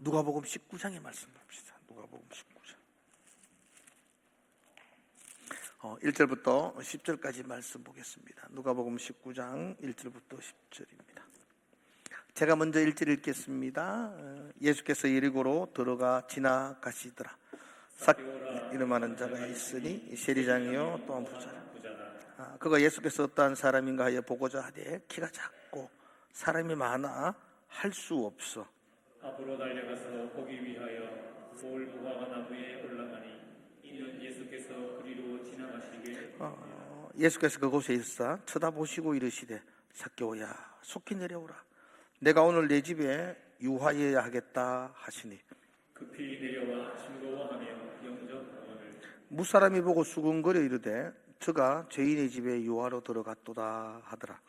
누가복음 19장의 말씀 봅시다. 누가복음 19장 1절부터 10절까지 말씀 보겠습니다. 누가복음 19장 1절부터 10절입니다. 제가 먼저 1절 읽겠습니다. 예수께서 예리고로 들어가 지나가시더라. 삭개오라 이름하는 자가 있으니 세리장이요 또한 부자라. 그가 예수께서 어떠한 사람인가 하여 보고자 하되 키가 작고 사람이 많아 할 수 없어 앞으로 달려가서 보기 위하여 돌 무화과 나무에 올라가니 이는 예수께서 그리로 지나가시길 예수께서 그곳에 있어 쳐다보시고 이르시되 삭개오야 속히 내려오라. 내가 오늘 내 집에 유하여야 하겠다 하시니 급히 내려와 즐거워하며 영접하거늘 무사람이 보고 수군거려 이르되 저가 죄인의 집에 유하로 들어갔도다 하더라.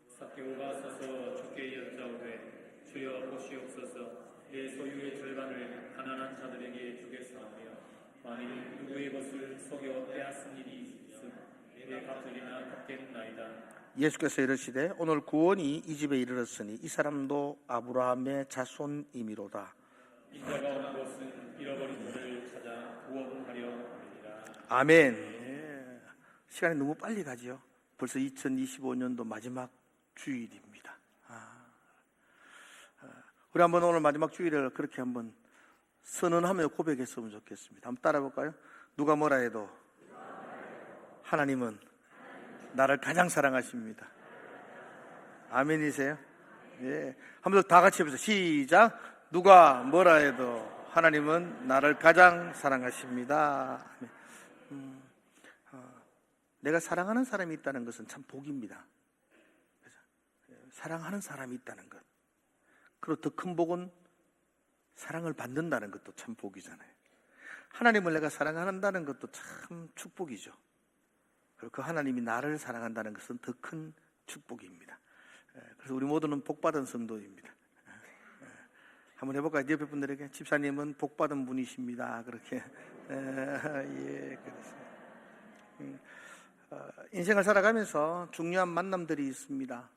삭개오가 서서 주께 여짜오되 주여 보시옵소서 내 소유의 절반을 가난한 자들에게 주겠사오며 만일 누구의 것을 속여 빼앗은 일이 있음 내 갚으리나 갚겠나이다. 예수께서 이르시되 오늘 구원이 이 집에 이르렀으니 이 사람도 아브라함의 자손이미로다. 인자가 오는 곳은 잃어버린 것을 찾아 구원하려 함이니라. 아멘. 예. 시간이 너무 빨리 가지요. 벌써 2025년도 마지막 주일입니다. 우리 한번 오늘 마지막 주일을 그렇게 한번 선언하며 고백했으면 좋겠습니다. 한번 따라 볼까요? 누가 뭐라 해도 하나님은 나를 가장 사랑하십니다. 아멘이세요? 예. 한번 더 다 같이 해보세요. 시작. 누가 뭐라 해도 하나님은 나를 가장 사랑하십니다. 내가 사랑하는 사람이 있다는 것은 참 복입니다. 사랑하는 사람이 있다는 것. 그리고 더 큰 복은 사랑을 받는다는 것도 참 복이잖아요. 하나님을 내가 사랑한다는 것도 참 축복이죠. 그리고 그 하나님이 나를 사랑한다는 것은 더 큰 축복입니다. 그래서 우리 모두는 복받은 성도입니다. 한번 해볼까요? 옆에 분들에게 집사님은 복받은 분이십니다. 그렇게 예, 그렇습니다. 인생을 살아가면서 중요한 만남들이 있습니다.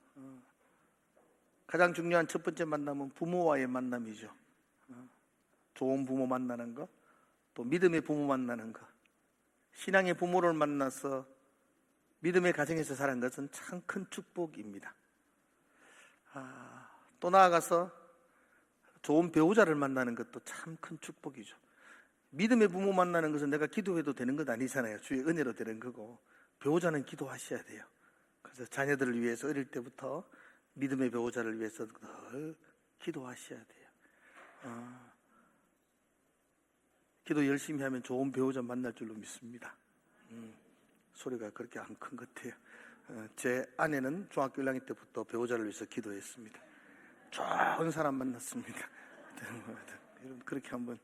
가장 중요한 첫 번째 만남은 부모와의 만남이죠. 좋은 부모 만나는 거, 또 믿음의 부모 만나는 거. 신앙의 부모를 만나서 믿음의 가정에서 살아가는 것은 참 큰 축복입니다. 또 나아가서 좋은 배우자를 만나는 것도 참 큰 축복이죠. 믿음의 부모 만나는 것은 내가 기도해도 되는 것 아니잖아요. 주의 은혜로 되는 거고, 배우자는 기도하셔야 돼요. 그래서 자녀들을 위해서 어릴 때부터 믿음의 배우자를 위해서 늘 기도하셔야 돼요. 기도 열심히 하면 좋은 배우자 만날 줄로 믿습니다. 소리가 그렇게 안 큰 것 같아요. 제 아내는 중학교 1학년 때부터 배우자를 위해서 기도했습니다. 좋은 사람 만났습니다. 여러분 그렇게 한번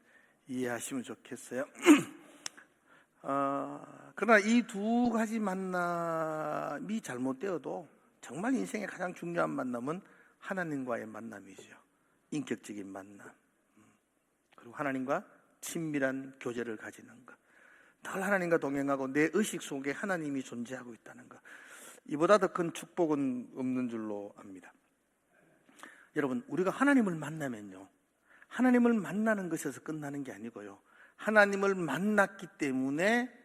이해하시면 좋겠어요. 그러나 이 두 가지 만남이 잘못되어도 정말 인생의 가장 중요한 만남은 하나님과의 만남이죠. 인격적인 만남. 그리고 하나님과 친밀한 교제를 가지는 것. 늘 하나님과 동행하고 내 의식 속에 하나님이 존재하고 있다는 것. 이보다 더 큰 축복은 없는 줄로 압니다. 여러분, 우리가 하나님을 만나면요, 하나님을 만나는 것에서 끝나는 게 아니고요, 하나님을 만났기 때문에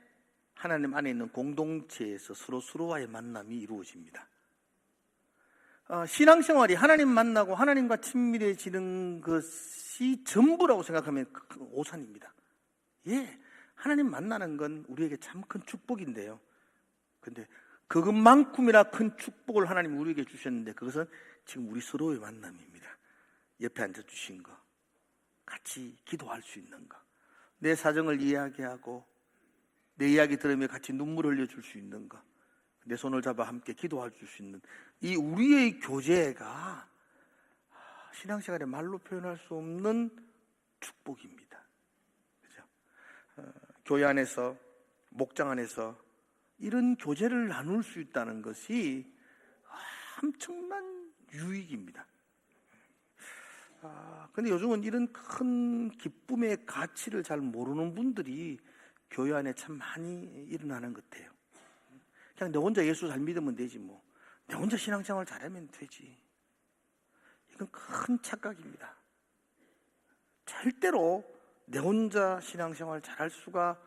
하나님 안에 있는 공동체에서 서로와의 만남이 이루어집니다. 신앙생활이 하나님 만나고 하나님과 친밀해지는 것이 전부라고 생각하면 오산입니다. 예, 하나님 만나는 건 우리에게 참 큰 축복인데요. 근데 그것만큼이나 큰 축복을 하나님 우리에게 주셨는데 그것은 지금 우리 서로의 만남입니다. 옆에 앉아주신 거, 같이 기도할 수 있는 거, 내 사정을 이야기하고 내 이야기 들으며 같이 눈물 흘려줄 수 있는 거, 내 손을 잡아 함께 기도할 수 있는 이 우리의 교제가 신앙생활에 말로 표현할 수 없는 축복입니다. 그죠? 교회 안에서, 목장 안에서 이런 교제를 나눌 수 있다는 것이 엄청난 유익입니다. 근데 요즘은 이런 큰 기쁨의 가치를 잘 모르는 분들이 교회 안에 참 많이 일어나는 것 같아요. 그냥 내 혼자 예수 잘 믿으면 되지 뭐. 내 혼자 신앙생활 잘하면 되지. 이건 큰 착각입니다. 절대로 내 혼자 신앙생활 잘할 수가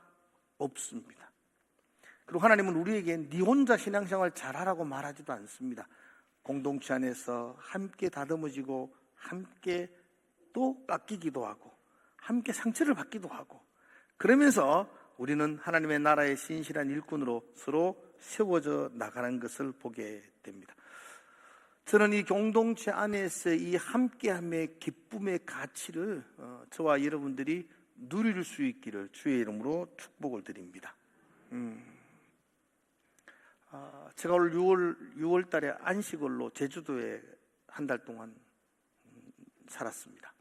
없습니다. 그리고 하나님은 우리에게 네 혼자 신앙생활 잘하라고 말하지도 않습니다. 공동체 안에서 함께 다듬어지고 함께 또 깎이기도 하고 함께 상처를 받기도 하고, 그러면서 우리는 하나님의 나라의 신실한 일꾼으로 서로 세워져 나가는 것을 보게 됩니다. 저는 이 공동체 안에서 이 함께함의 기쁨의 가치를 저와 여러분들이 누릴 수 있기를 주의 이름으로 축복을 드립니다. 제가 올 6월 달에 안식월로 제주도에 한 달 동안 살았습니다.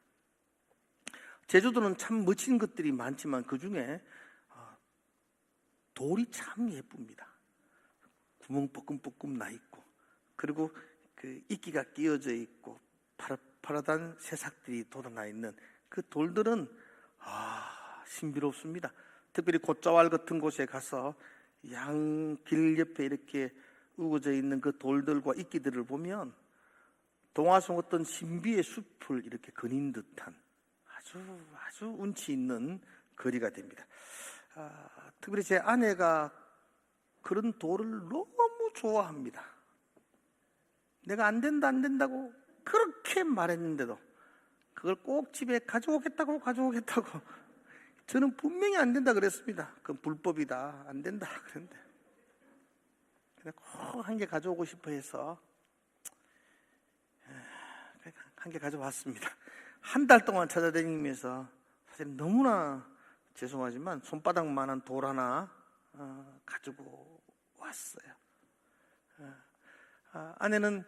제주도는 참 멋진 것들이 많지만 그 중에 돌이 참 예쁩니다. 구멍 뻐끔뻐끔 나 있고, 그리고 그 이끼가 끼어져 있고 파릇파릇한 새싹들이 돋아나 있는 그 돌들은 신비롭습니다. 특별히 곶자왈 같은 곳에 가서 양길 옆에 이렇게 우거져 있는 그 돌들과 이끼들을 보면 동화 속 어떤 신비의 숲을 이렇게 거닌 듯한 아주 운치 있는 거리가 됩니다. 특별히 제 아내가 그런 돌을 너무 좋아합니다. 내가 안 된다고 그렇게 말했는데도 그걸 꼭 집에 가져오겠다고 저는 분명히 안 된다 그랬습니다. 그건 불법이다, 안 된다 그랬는데 꼭 한 개 가져오고 싶어 해서 한 개 가져왔습니다. 한 달 동안 찾아다니면서 사실 너무나 죄송하지만 손바닥만한 돌 하나 가지고 왔어요. 아내는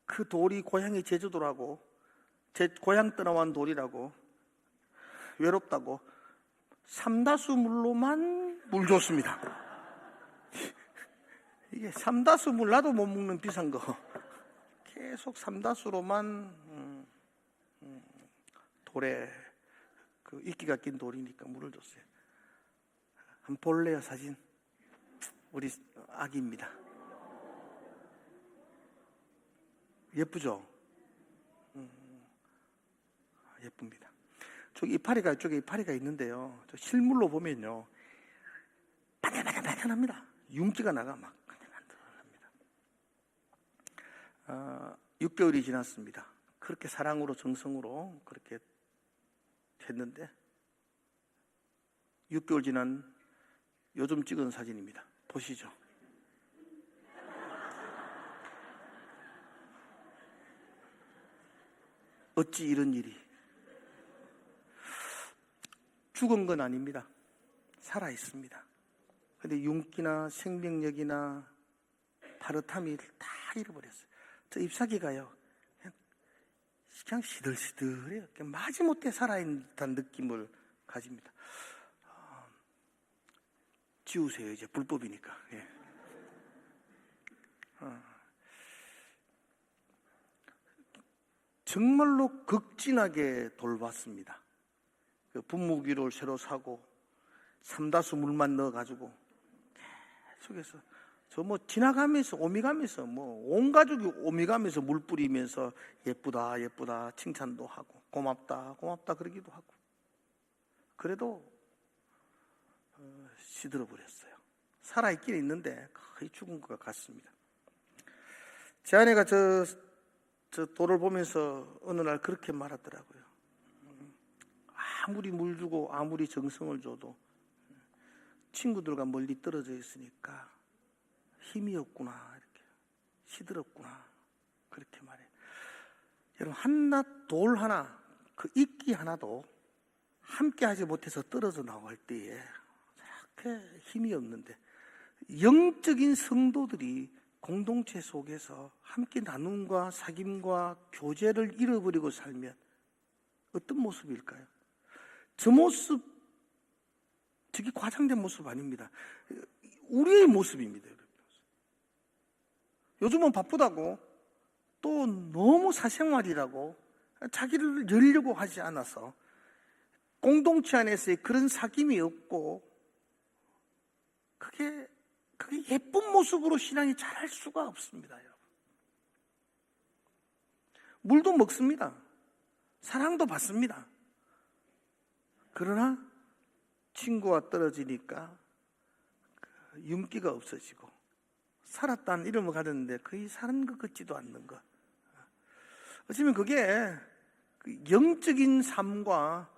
그 돌이 고향이 제주도라고, 제 고향 떠나온 돌이라고, 외롭다고 삼다수 물로만 물 줬습니다. 이게 삼다수 물, 나도 못 먹는 비싼 거 계속 삼다수로만 돌에 그 이끼가 낀 돌이니까 물을 줬어요. 한번 볼래요, 사진? 우리 아기입니다. 예쁘죠? 예쁩니다. 이쪽에 이파리가 있는데요. 저 실물로 보면요, 반짝반짝합니다. 윤기가 나가 막 반짝반짝합니다. 6개월이 지났습니다. 그렇게 사랑으로 정성으로 그렇게 했는데 6개월 지난 요즘 찍은 사진입니다. 보시죠. 어찌 이런 일이. 죽은 건 아닙니다. 살아 있습니다. 근데 윤기나 생명력이나 파릇함이 다 잃어버렸어요. 저 잎사귀가요, 그냥 시들시들해요. 마지못해 살아있는 듯한 느낌을 가집니다. 지우세요, 이제 불법이니까. 예. 정말로 극진하게 돌봤습니다. 그 분무기를 새로 사고 삼다수 물만 넣어가지고 계속해서 저 지나가면서 오미가면서 온 가족이 오미가면서 물 뿌리면서 예쁘다 칭찬도 하고 고맙다 그러기도 하고, 그래도 시들어 버렸어요. 살아있긴 있는데 거의 죽은 것 같습니다. 제 아내가 저 돌을 보면서 어느 날 그렇게 말하더라고요. 아무리 물 주고 아무리 정성을 줘도 친구들과 멀리 떨어져 있으니까 힘이 없구나, 이렇게 시들었구나, 그렇게 말해요. 여러분, 돌 하나, 그 이끼 하나도 함께 하지 못해서 떨어져 나올 때에 저렇게 힘이 없는데, 영적인 성도들이 공동체 속에서 함께 나눔과 사귐과 교제를 잃어버리고 살면 어떤 모습일까요? 저 모습, 저게 과장된 모습 아닙니다. 우리의 모습입니다. 요즘은 바쁘다고, 또 너무 사생활이라고 자기를 열려고 하지 않아서 공동체 안에서의 그런 사귐이 없고, 그게 예쁜 모습으로 신앙이 자랄 수가 없습니다, 여러분. 물도 먹습니다. 사랑도 받습니다. 그러나 친구와 떨어지니까 윤기가 없어지고 살았다는 이름을 가졌는데 거의 사는 것 같지도 않는 것. 어쩌면 그게 영적인 삶과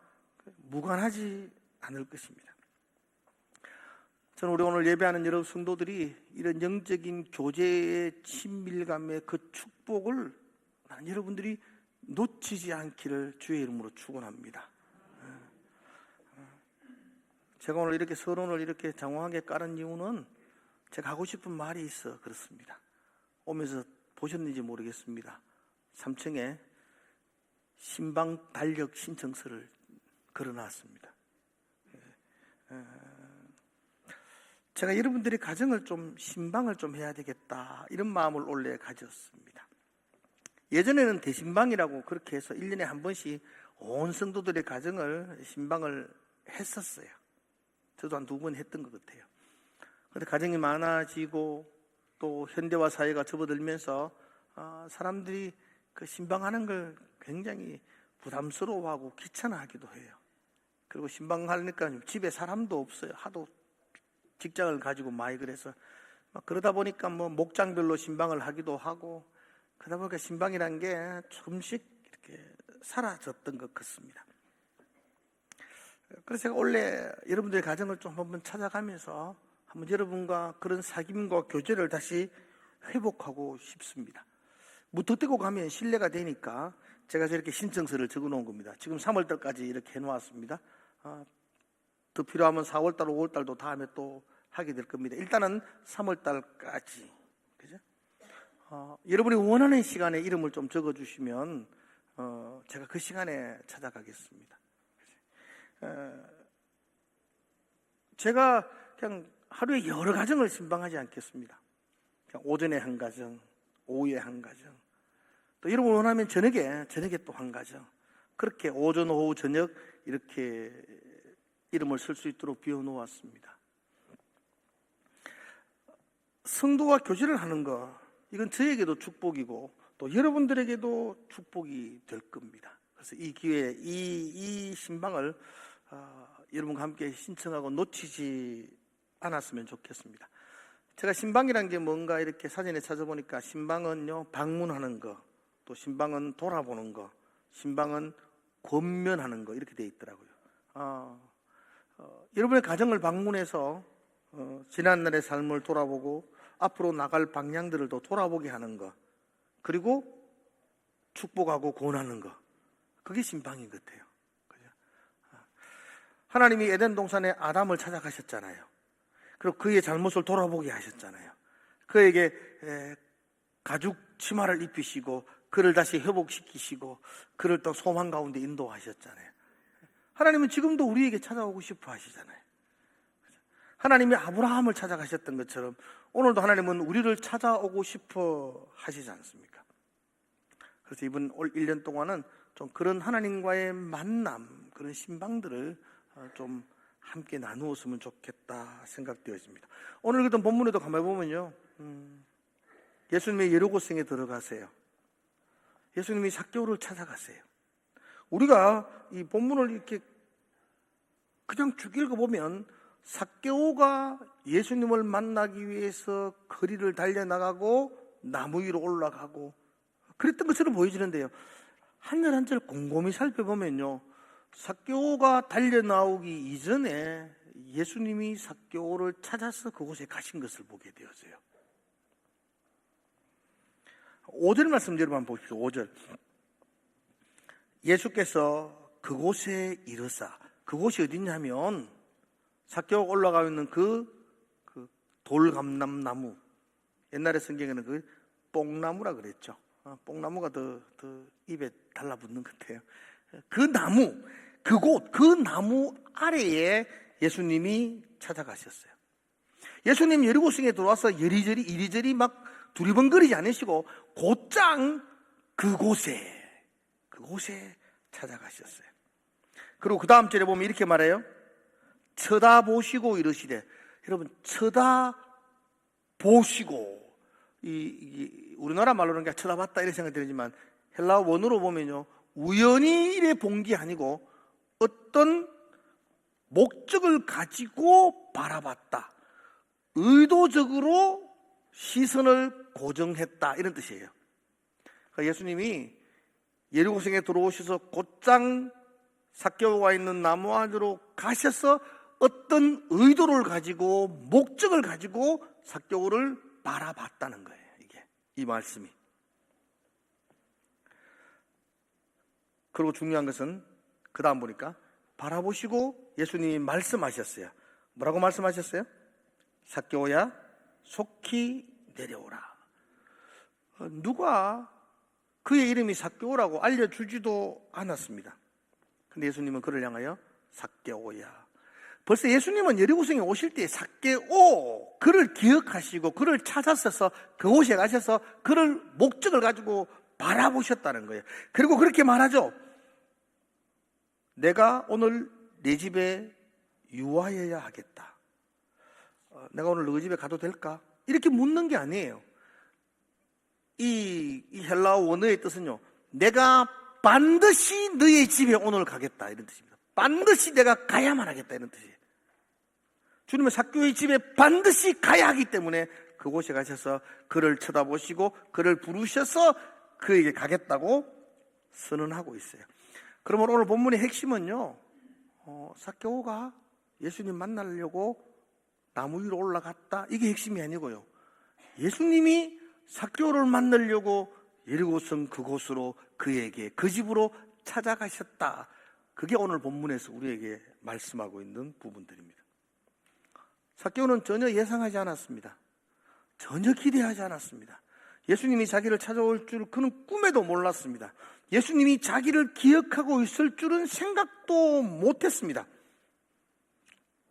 무관하지 않을 것입니다. 저는 우리 오늘 예배하는 여러분 성도들이 이런 영적인 교제의 친밀감의 그 축복을 나는 여러분들이 놓치지 않기를 주의 이름으로 축원합니다. 제가 오늘 이렇게 서론을 이렇게 장황하게 깔은 이유는 제가 하고 싶은 말이 있어 그렇습니다. 오면서 보셨는지 모르겠습니다. 3층에 신방 달력 신청서를 걸어놨습니다. 제가 여러분들의 가정을 좀 신방을 좀 해야 되겠다 이런 마음을 원래 가졌습니다. 예전에는 대신방이라고 그렇게 해서 1년에 한 번씩 온 성도들의 가정을 신방을 했었어요. 저도 한 2번 했던 것 같아요. 그런데 가정이 많아지고 또 현대화 사회가 접어들면서 사람들이 그 신방하는 걸 굉장히 부담스러워하고 귀찮아하기도 해요. 그리고 신방하니까 집에 사람도 없어요. 하도 직장을 가지고 많이 그래서 그러다 보니까 뭐 목장별로 신방을 하기도 하고 그러다 보니까 신방이라는 게 조금씩 이렇게 사라졌던 것 같습니다. 그래서 제가 원래 여러분들의 가정을 좀 한번 찾아가면서 한번 여러분과 그런 사귐과 교제를 다시 회복하고 싶습니다. 무턱대고 가면 신뢰가 되니까 제가 저렇게 신청서를 적어 놓은 겁니다. 지금 3월달까지 이렇게 해놓았습니다. 더 필요하면 4월달, 5월달도 다음에 또 하게 될 겁니다. 일단은 3월달까지. 그죠? 여러분이 원하는 시간에 이름을 좀 적어주시면 제가 그 시간에 찾아가겠습니다. 제가 그냥 하루에 여러 가정을 신방하지 않겠습니다. 그냥 오전에 한 가정, 오후에 한 가정, 또 여러분 원하면 저녁에 또 한 가정, 그렇게 오전, 오후, 저녁 이렇게 이름을 쓸 수 있도록 비워놓았습니다. 성도와 교제를 하는 것, 이건 저에게도 축복이고 또 여러분들에게도 축복이 될 겁니다. 그래서 이 기회에 이 신방을 여러분과 함께 신청하고 놓치지 않았으면 좋겠습니다. 제가 신방이란 게 뭔가 이렇게 사전에 찾아보니까 신방은요 방문하는 거, 또 신방은 돌아보는 거, 신방은 권면하는 거 이렇게 돼 있더라고요. 여러분의 가정을 방문해서 지난날의 삶을 돌아보고 앞으로 나갈 방향들을 또 돌아보게 하는 거, 그리고 축복하고 권하는 거, 그게 신방인 것 같아요. 그죠? 하나님이 에덴 동산에 아담을 찾아가셨잖아요. 그리고 그의 잘못을 돌아보게 하셨잖아요. 그에게 가죽 치마를 입히시고 그를 다시 회복시키시고 그를 또 소망 가운데 인도하셨잖아요. 하나님은 지금도 우리에게 찾아오고 싶어 하시잖아요. 하나님이 아브라함을 찾아가셨던 것처럼 오늘도 하나님은 우리를 찾아오고 싶어 하시지 않습니까? 그래서 이번 올 1년 동안은 좀 그런 하나님과의 만남, 그런 신방들을 좀 함께 나누었으면 좋겠다 생각되어집니다. 오늘 읽었던 본문에도 가만히 보면요, 예수님이 여리고성에 들어가세요. 예수님이 삭개오를 찾아가세요. 우리가 이 본문을 이렇게 그냥 쭉 읽어보면 삭개오가 예수님을 만나기 위해서 거리를 달려나가고 나무 위로 올라가고 그랬던 것처럼 보여지는데요, 한 절 한 절 곰곰이 살펴보면요, 삭개오가 달려나오기 이전에 예수님이 삭개오를 찾아서 그곳에 가신 것을 보게 되었어요. 5절 말씀 여러분 보십시오. 5절. 예수께서 그곳에 이르사, 그곳이 어디냐면 삭개오가 올라가 있는 그 돌감람나무, 옛날에 성경에는 그 뽕나무라 그랬죠. 뽕나무가 더 입에 달라붙는 것 같아요. 그 나무, 그곳, 그 나무 아래에 예수님이 찾아가셨어요. 예수님 여리고성에 들어와서 이리저리 막 두리번거리지 않으시고 곧장 그곳에 찾아가셨어요. 그리고 그 다음 절에 보면 이렇게 말해요. 쳐다보시고 이르시되, 여러분 쳐다보시고, 우리나라 말로는 그냥 쳐다봤다 이렇게 생각이 들지만 헬라어 원어로 보면요, 우연히 이래 본 게 아니고 어떤 목적을 가지고 바라봤다. 의도적으로 시선을 고정했다. 이런 뜻이에요. 그러니까 예수님이 예리고성에 들어오셔서 곧장 삭개오가 있는 나무 안으로 가셔서 어떤 의도를 가지고 목적을 가지고 삭개오를 바라봤다는 거예요. 이게 이 말씀이. 그리고 중요한 것은 그 다음 보니까 바라보시고 예수님이 말씀하셨어요. 뭐라고 말씀하셨어요? 삭개오야 속히 내려오라. 누가 그의 이름이 삭개오라고 알려주지도 않았습니다. 근데 예수님은 그를 향하여 삭개오야. 벌써 예수님은 여리고성에 오실 때 삭개오 그를 기억하시고 그를 찾았어서 그곳에 가셔서 그를 목적을 가지고 바라보셨다는 거예요. 그리고 그렇게 말하죠. 내가 오늘 내 집에 유하여야 하겠다. 내가 오늘 너희 집에 가도 될까? 이렇게 묻는 게 아니에요. 이 헬라어 원어의 뜻은요, 내가 반드시 너의 집에 오늘 가겠다 이런 뜻입니다. 반드시 내가 가야만 하겠다 이런 뜻이에요. 주님은 삭개오의 집에 반드시 가야 하기 때문에 그곳에 가셔서 그를 쳐다보시고 그를 부르셔서 그에게 가겠다고 선언하고 있어요. 그러면 오늘 본문의 핵심은요, 삭개오가 예수님 만나려고 나무 위로 올라갔다, 이게 핵심이 아니고요, 예수님이 삭개오를 만나려고 여리고성 그곳으로 그에게 그 집으로 찾아가셨다. 그게 오늘 본문에서 우리에게 말씀하고 있는 부분들입니다. 삭개오는 전혀 예상하지 않았습니다. 전혀 기대하지 않았습니다. 예수님이 자기를 찾아올 줄 그는 꿈에도 몰랐습니다. 예수님이 자기를 기억하고 있을 줄은 생각도 못했습니다.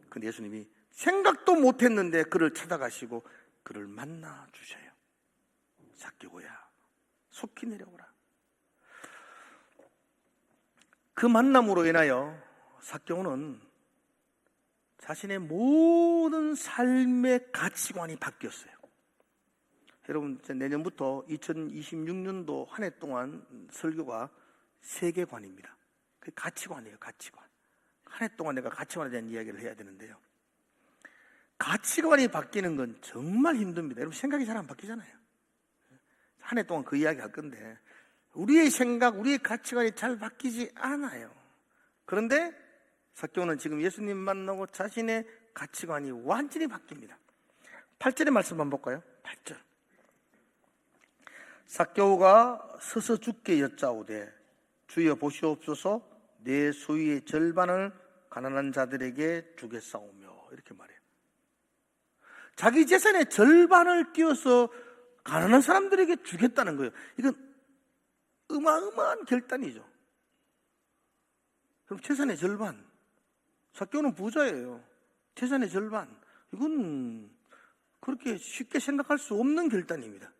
그런데 예수님이 생각도 못했는데 그를 찾아가시고 그를 만나 주셔요. 삭개오야 속히 내려오라. 그 만남으로 인하여 삭개오는 자신의 모든 삶의 가치관이 바뀌었어요. 여러분, 내년부터 2026년도 한 해 동안 설교가 세계관입니다. 그게 가치관이에요. 가치관. 한 해 동안 내가 가치관에 대한 이야기를 해야 되는데요, 가치관이 바뀌는 건 정말 힘듭니다. 여러분, 생각이 잘 안 바뀌잖아요. 한 해 동안 그 이야기 할 건데 우리의 생각, 우리의 가치관이 잘 바뀌지 않아요. 그런데 삭개오는 지금 예수님 만나고 자신의 가치관이 완전히 바뀝니다. 8절의 말씀 한번 볼까요? 8절. 삭개오가 서서 주께 여짜오되 주여 보시옵소서 내 소유의 절반을 가난한 자들에게 주겠사오며, 이렇게 말해요. 자기 재산의 절반을 띄워서 가난한 사람들에게 주겠다는 거예요. 이건 어마어마한 결단이죠. 그럼 재산의 절반, 삭개오는 부자예요. 재산의 절반, 이건 그렇게 쉽게 생각할 수 없는 결단입니다.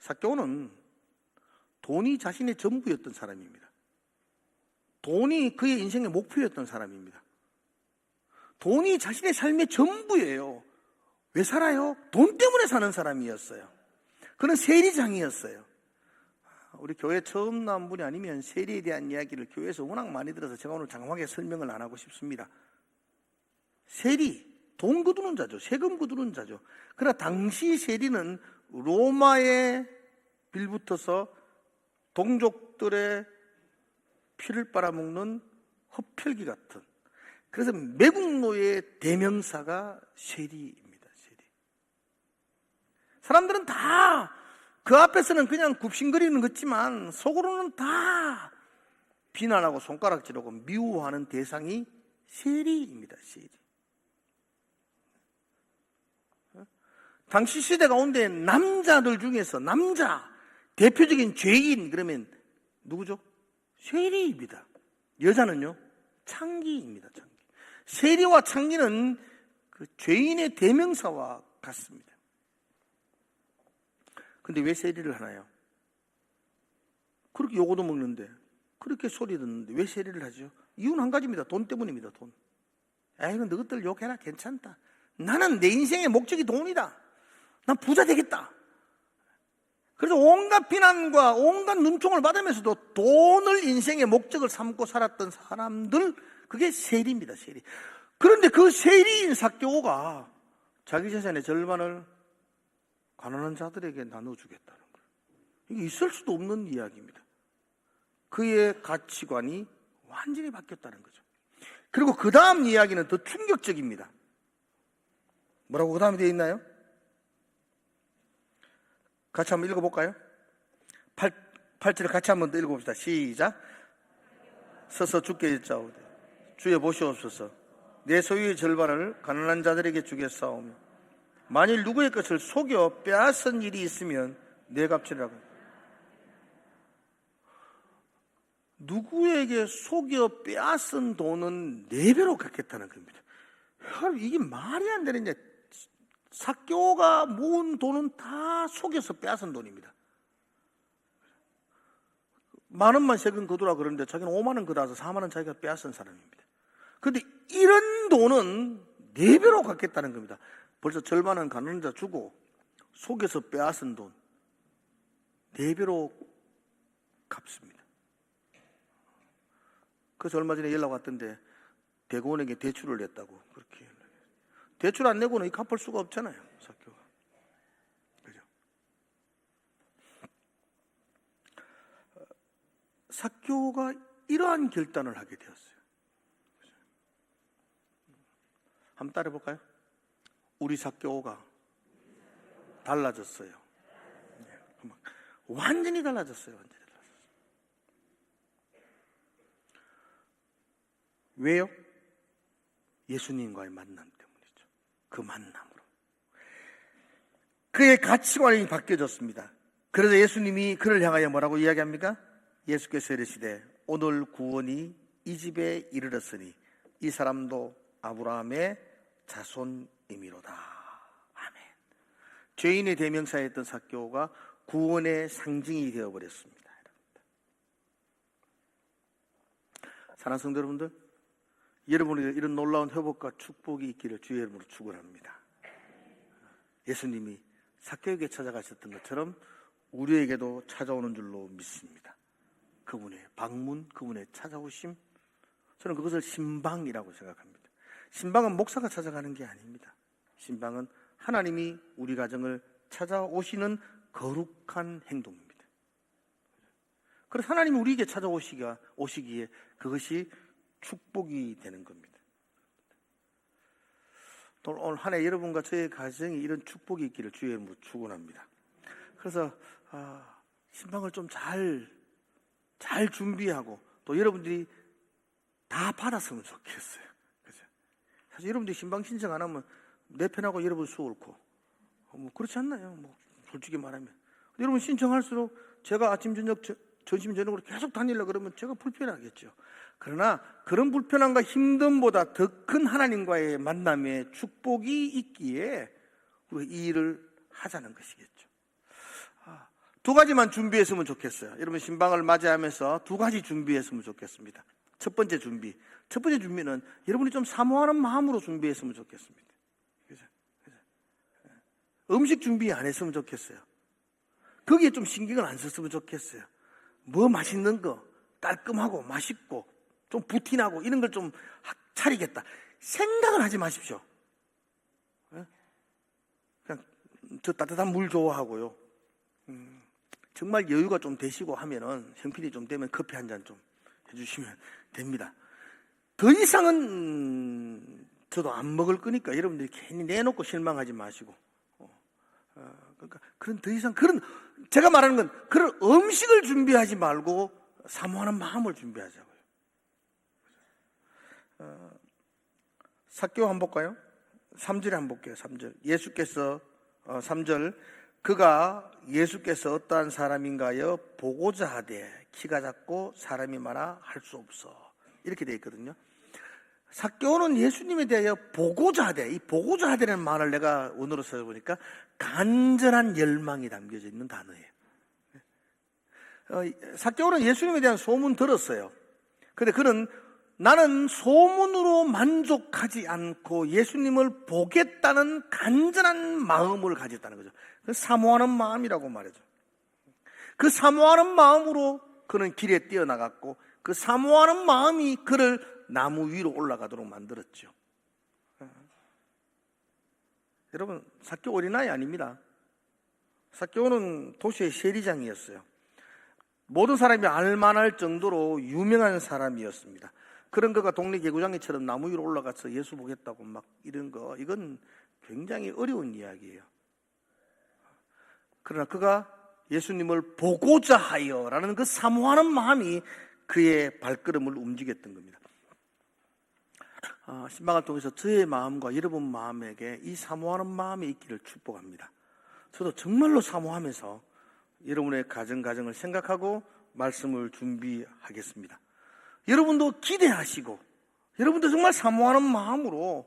삭개오는 돈이 자신의 전부였던 사람입니다. 돈이 그의 인생의 목표였던 사람입니다. 돈이 자신의 삶의 전부예요. 왜 살아요? 돈 때문에 사는 사람이었어요. 그는 세리장이었어요. 우리 교회 처음 나온 분이 아니면 세리에 대한 이야기를 교회에서 워낙 많이 들어서 제가 오늘 장황하게 설명을 안 하고 싶습니다. 세리, 돈 거두는 자죠. 세금 거두는 자죠. 그러나 당시 세리는 로마에 빌붙어서 동족들의 피를 빨아먹는 흡혈귀 같은, 그래서 매국노의 대명사가 세리입니다. 세리. 사람들은 다 그 앞에서는 그냥 굽신거리는 것지만 속으로는 다 비난하고 손가락질하고 미워하는 대상이 세리입니다. 세리. 당시 시대 가운데 남자들 중에서 대표적인 죄인 그러면 누구죠? 세리입니다. 여자는요? 창기입니다. 창기. 세리와 창기는 그 죄인의 대명사와 같습니다. 근데 왜 세리를 하나요? 그렇게 요거도 먹는데, 그렇게 소리 듣는데 왜 세리를 하죠? 이유는 한 가지입니다. 돈 때문입니다. 돈. 이건 너희들 욕해라, 괜찮다. 나는 내 인생의 목적이 돈이다. 난 부자 되겠다. 그래서 온갖 비난과 온갖 눈총을 받으면서도 돈을 인생의 목적을 삼고 살았던 사람들, 그게 세리입니다, 세리. 그런데 그 세리인 삭개오가 자기 재산의 절반을 가난한 자들에게 나눠주겠다는 거예요. 이게 있을 수도 없는 이야기입니다. 그의 가치관이 완전히 바뀌었다는 거죠. 그리고 그 다음 이야기는 더 충격적입니다. 뭐라고 그 다음에 되어 있나요? 같이 한번 읽어볼까요? 8절을 같이 한번 더 읽어봅시다. 시작. 서서 주께 일자오되 주여 보시옵소서. 내 소유의 절반을 가난한 자들에게 주겠사오며 만일 누구의 것을 속여 빼앗은 일이 있으면 내 값이라고. 누구에게 속여 빼앗은 돈은 4배로 갚겠다는 겁니다. 이게 말이 안 되는 게, 삭개오가 모은 돈은 다 속여서 빼앗은 돈입니다. 10,000원만 세금 거두라 그러는데 자기는 50,000원 거둬서 40,000원 자기가 빼앗은 사람입니다. 그런데 이런 돈은 4배로 갚겠다는 겁니다. 벌써 절반은 가난한 자 주고 속여서 빼앗은 돈 4배로 갚습니다. 그래서 얼마 전에 연락 왔던데 대공원에게 대출을 냈다고. 그렇게 대출 안 내고는 갚을 수가 없잖아요, 삭개오가. 그죠? 삭개오가 이러한 결단을 하게 되었어요. 그죠? 한번 따라해 볼까요? 우리 삭개오가 달라졌어요. 완전히 달라졌어요. 완전히 달라졌어요. 왜요? 예수님과의 만남 때문이죠. 그 만남으로 그의 가치관이 바뀌어졌습니다. 그래서 예수님이 그를 향하여 뭐라고 이야기합니까? 예수께서 이르시되 오늘 구원이 이 집에 이르렀으니 이 사람도 아브라함의 자손이미로다. 아멘. 죄인의 대명사였던 삭개오가 구원의 상징이 되어버렸습니다. 사랑하는 성도 여러분들, 여러분에게 이런 놀라운 회복과 축복이 있기를 주의 이름으로 축원합니다. 예수님이 삭개오에게 찾아가셨던 것처럼 우리에게도 찾아오는 줄로 믿습니다. 그분의 방문, 그분의 찾아오심, 저는 그것을 신방이라고 생각합니다. 신방은 목사가 찾아가는 게 아닙니다. 신방은 하나님이 우리 가정을 찾아오시는 거룩한 행동입니다. 그래서 하나님이 우리에게 찾아오시기에 그것이 축복이 되는 겁니다. 또 오늘 한 해 여러분과 저의 가정에 이런 축복이 있기를 주의 이름으로 축원합니다. 그래서 신방을 좀 잘 준비하고 또 여러분들이 다 받았으면 좋겠어요. 그죠? 사실 여러분들이 신방 신청 안 하면 내 편하고 여러분 수 옳고 뭐 그렇지 않나요? 뭐 솔직히 말하면 여러분 신청할수록 제가 아침 저녁 점심 저녁으로 계속 다니려고 그러면 제가 불편하겠죠. 그러나 그런 불편함과 힘듦보다 더 큰 하나님과의 만남의 축복이 있기에 우리가 이 일을 하자는 것이겠죠. 2가지만 준비했으면 좋겠어요. 여러분 신방을 맞이하면서 2가지 준비했으면 좋겠습니다. 첫 번째 준비는 여러분이 좀 사모하는 마음으로 준비했으면 좋겠습니다. 그죠? 음식 준비 안 했으면 좋겠어요. 거기에 좀 신경을 안 썼으면 좋겠어요. 뭐 맛있는 거, 깔끔하고 맛있고 좀 부티나고 이런 걸 좀 차리겠다 생각을 하지 마십시오. 그냥 저 따뜻한 물 좋아하고요. 정말 여유가 좀 되시고 하면은 형편이 좀 되면 커피 한 잔 좀 해주시면 됩니다. 더 이상은 저도 안 먹을 거니까 여러분들이 괜히 내놓고 실망하지 마시고. 그러니까 더 이상 제가 말하는 건 그런 음식을 준비하지 말고 사모하는 마음을 준비하자고요. 삭개오 한번 볼까요? 3절에 한번 볼게요. 3절. 예수께서 3절 그가 예수께서 어떠한 사람인가요? 보고자 하되 키가 작고 사람이 많아 할 수 없어. 이렇게 되어 있거든요. 삭개오는 예수님에 대하여 보고자 하되, 이 보고자 하되는 말을 내가 원어로 써보니까 간절한 열망이 담겨져 있는 단어예요. 삭개오는 예수님에 대한 소문 들었어요. 근데 그는 나는 소문으로 만족하지 않고 예수님을 보겠다는 간절한 마음을 가졌다는 거죠. 사모하는 마음이라고 말이죠. 그 사모하는 마음으로 그는 길에 뛰어나갔고 그 사모하는 마음이 그를 나무 위로 올라가도록 만들었죠. 여러분, 삭개오 어린아이 아닙니다. 삭개오는 도시의 세리장이었어요. 모든 사람이 알만할 정도로 유명한 사람이었습니다. 그런 그가 동네 개구장이처럼 나무 위로 올라가서 예수 보겠다고 막 이런 거, 이건 굉장히 어려운 이야기예요. 그러나 그가 예수님을 보고자 하여라는 그 사모하는 마음이 그의 발걸음을 움직였던 겁니다. 신방을 통해서 저의 마음과 여러분 마음에게 이 사모하는 마음이 있기를 축복합니다. 저도 정말로 사모하면서 여러분의 가정을 생각하고 말씀을 준비하겠습니다. 여러분도 기대하시고 여러분도 정말 사모하는 마음으로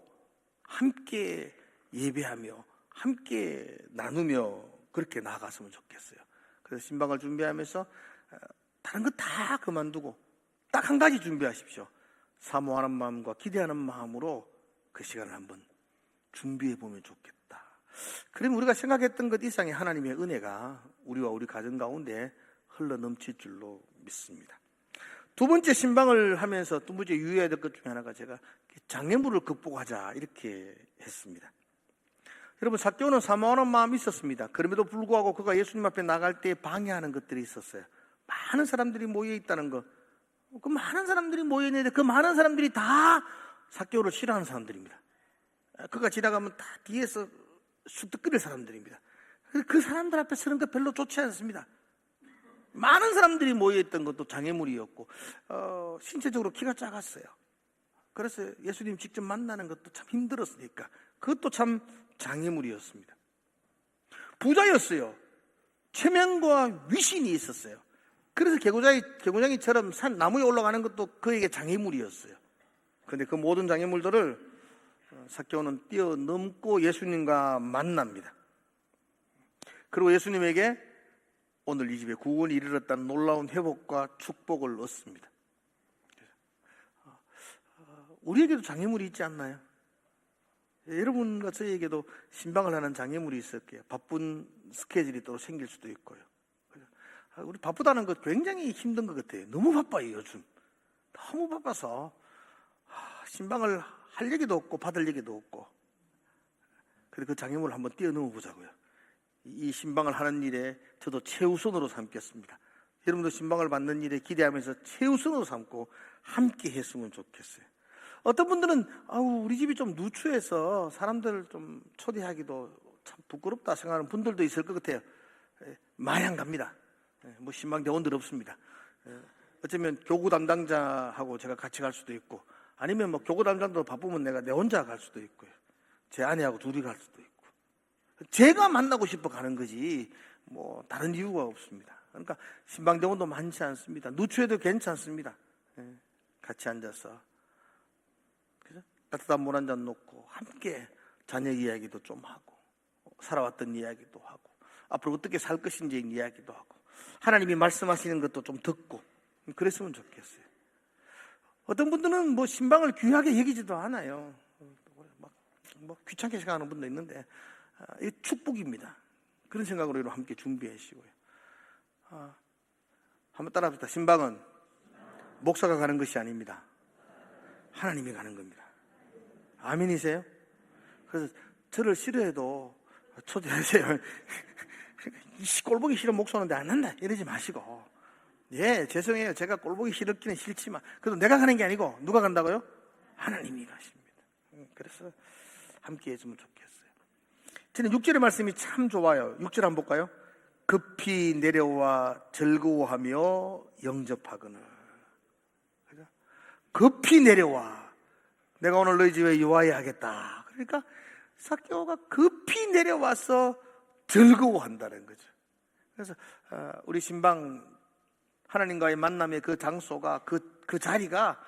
함께 예배하며 함께 나누며 그렇게 나아갔으면 좋겠어요. 그래서 신방을 준비하면서 다른 거 다 그만두고 딱 한 가지 준비하십시오. 사모하는 마음과 기대하는 마음으로 그 시간을 한번 준비해 보면 좋겠다. 그러면 우리가 생각했던 것 이상의 하나님의 은혜가 우리와 우리 가정 가운데 흘러 넘칠 줄로 믿습니다. 두 번째 신방을 하면서 두 번째 유의해야 될 것 중에 하나가 제가 장애물을 극복하자 이렇게 했습니다. 여러분, 삭개오는 사모하는 마음이 있었습니다. 그럼에도 불구하고 그가 예수님 앞에 나갈 때 방해하는 것들이 있었어요. 많은 사람들이 모여 있다는 것. 그 많은 사람들이 모여 있는데 그 많은 사람들이 다 삭개오를 싫어하는 사람들입니다. 그가 지나가면 다 뒤에서 쑥득거릴 사람들입니다. 그 사람들 앞에 서는 거 별로 좋지 않습니다. 많은 사람들이 모여있던 것도 장애물이었고 신체적으로 키가 작았어요. 그래서 예수님 직접 만나는 것도 참 힘들었으니까 그것도 참 장애물이었습니다. 부자였어요. 체면과 위신이 있었어요. 그래서 개구장이처럼 산 나무에 올라가는 것도 그에게 장애물이었어요. 그런데 그 모든 장애물들을 삭개오는 뛰어넘고 예수님과 만납니다. 그리고 예수님에게 오늘 이 집에 구원이 이르렀다는 놀라운 회복과 축복을 얻습니다. 우리에게도 장애물이 있지 않나요? 여러분과 저에게도 신방을 하는 장애물이 있을게요. 바쁜 스케줄이 또 생길 수도 있고요. 우리 바쁘다는 것 굉장히 힘든 것 같아요. 너무 바빠요, 요즘. 너무 바빠서 신방을 할 얘기도 없고 받을 얘기도 없고. 그래서 그 장애물을 한번 뛰어넘어 보자고요. 이 신방을 하는 일에 저도 최우선으로 삼겠습니다. 여러분도 신방을 받는 일에 기대하면서 최우선으로 삼고 함께 했으면 좋겠어요. 어떤 분들은 우리 집이 좀 누추해서 사람들을 좀 초대하기도 참 부끄럽다 생각하는 분들도 있을 것 같아요. 마냥 갑니다. 뭐 신방 대원들 없습니다. 어쩌면 교구 담당자하고 제가 같이 갈 수도 있고 아니면 뭐 교구 담당자도 바쁘면 내가 내 혼자 갈 수도 있고요. 제 아내하고 둘이 갈 수도 있고 제가 만나고 싶어 가는 거지 뭐 다른 이유가 없습니다. 그러니까 신방 대원도 많지 않습니다. 누추해도 괜찮습니다. 같이 앉아서 그죠? 따뜻한 물 한 잔 놓고 함께 자녀 이야기도 좀 하고 살아왔던 이야기도 하고 앞으로 어떻게 살 것인지 이야기도 하고 하나님이 말씀하시는 것도 좀 듣고 그랬으면 좋겠어요. 어떤 분들은 뭐 신방을 귀하게 여기지도 않아요. 뭐 귀찮게 생각하는 분도 있는데 이게 축복입니다. 그런 생각으로 함께 준비하시고요. 한번 따라합시다. 신방은 목사가 가는 것이 아닙니다. 하나님이 가는 겁니다. 아멘이세요? 그래서 저를 싫어해도 초대하세요. 꼴보기 싫은 목사인데 안 한다 이러지 마시고 예 죄송해요. 제가 꼴보기 싫었기는 싫지만 그래도 내가 가는 게 아니고 누가 간다고요? 하나님이 가십니다. 그래서 함께 했으면 좋겠어요. 저는 6절의 말씀이 참 좋아요. 6절 한번 볼까요? 급히 내려와 즐거워하며 영접하거늘. 급히 내려와 내가 오늘 너희 집에 유하여 하겠다. 그러니까 삭개오가 급히 내려와서 즐거워한다는 거죠. 그래서 우리 신방 하나님과의 만남의 그 장소가 그 자리가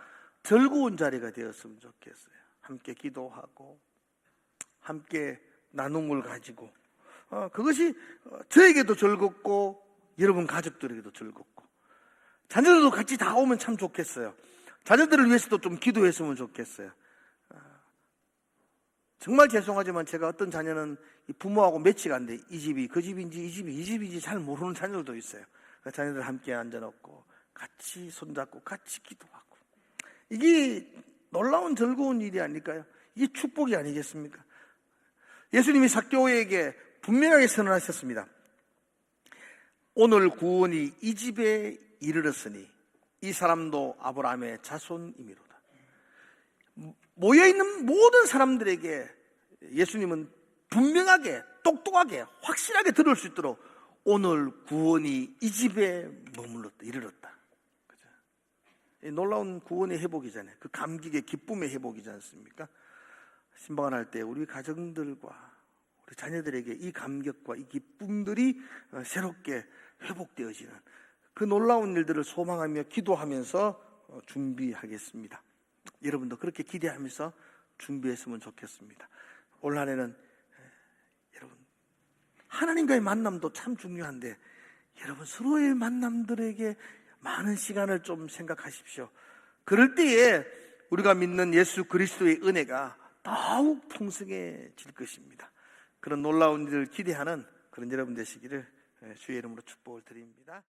즐거운 자리가 되었으면 좋겠어요. 함께 기도하고 함께 나눔을 가지고 그것이 저에게도 즐겁고 여러분 가족들에게도 즐겁고 자녀들도 같이 다 오면 참 좋겠어요. 자녀들을 위해서도 좀 기도했으면 좋겠어요. 정말 죄송하지만 제가 어떤 자녀는 부모하고 매치가 안 돼. 이 집이 그 집인지 이 집이 잘 모르는 자녀들도 있어요. 자녀들 함께 앉아놓고 같이 손잡고 같이 기도하고, 이게 놀라운 즐거운 일이 아닐까요? 이게 축복이 아니겠습니까? 예수님이 삭개오에게 분명하게 선언하셨습니다. 오늘 구원이 이 집에 이르렀으니 이 사람도 아브라함의 자손이미로다. 모여있는 모든 사람들에게 예수님은 분명하게, 똑똑하게, 확실하게 들을 수 있도록 오늘 구원이 이 집에 머물렀다, 이르렀다. 그죠? 이 놀라운 구원의 회복이잖아요. 그 감격의 기쁨의 회복이지 않습니까? 신방을 할 때 우리 가정들과 우리 자녀들에게 이 감격과 이 기쁨들이 새롭게 회복되어지는 그 놀라운 일들을 소망하며 기도하면서 준비하겠습니다. 여러분도 그렇게 기대하면서 준비했으면 좋겠습니다. 올 한 해는 여러분, 하나님과의 만남도 참 중요한데 여러분 서로의 만남들에게 많은 시간을 좀 생각하십시오. 그럴 때에 우리가 믿는 예수 그리스도의 은혜가 더욱 풍성해질 것입니다. 그런 놀라운 일을 기대하는 그런 여러분 되시기를 주의 이름으로 축복을 드립니다.